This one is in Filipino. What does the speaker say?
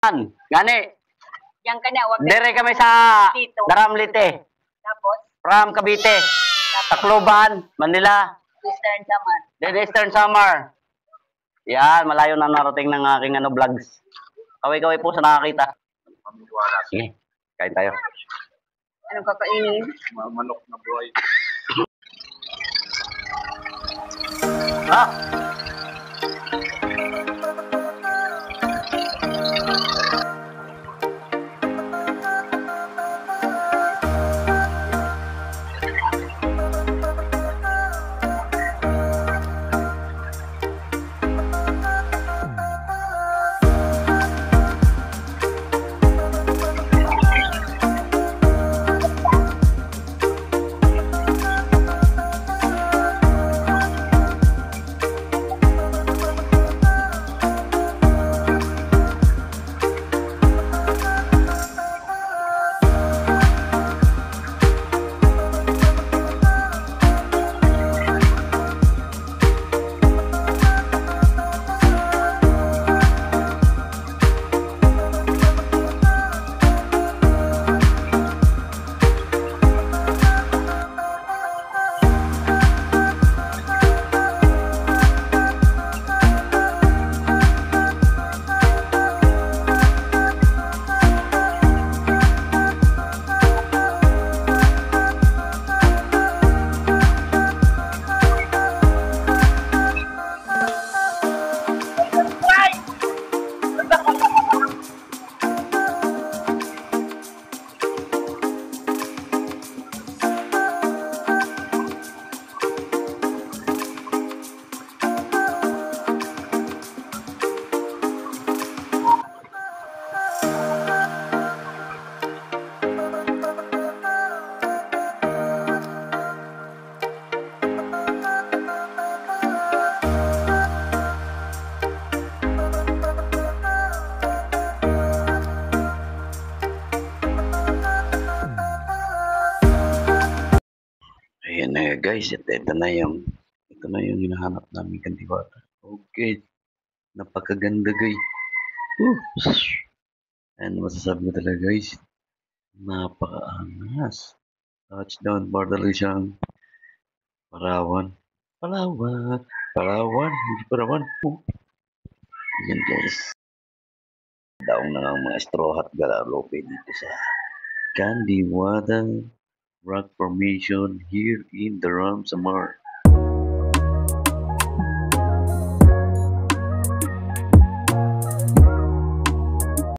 Gani. Yang ka na, wag Dire kami sa dito. Daramlite. Tapos, From Cavite. Tacloban, Manila. Eastern Samar. Then Eastern Samar. Yan, malayo na narating ng aking vlogs. Kaway-kaway po sa nakakita. Sige, kain tayo. Anong kakainin? Manok na buhay. Ah! Ayan na guys, ito na yung hinahanap namin kandiwata. Okay, napakaganda guys. And masasabi ko talaga guys, napakaangas. Touchdown, border siyang Palawan. Hindi Palawan po. Ayan guys. Daong na ng mga straw hat galalope dito sa Kandiwata Rock Formation here in Daram Samar.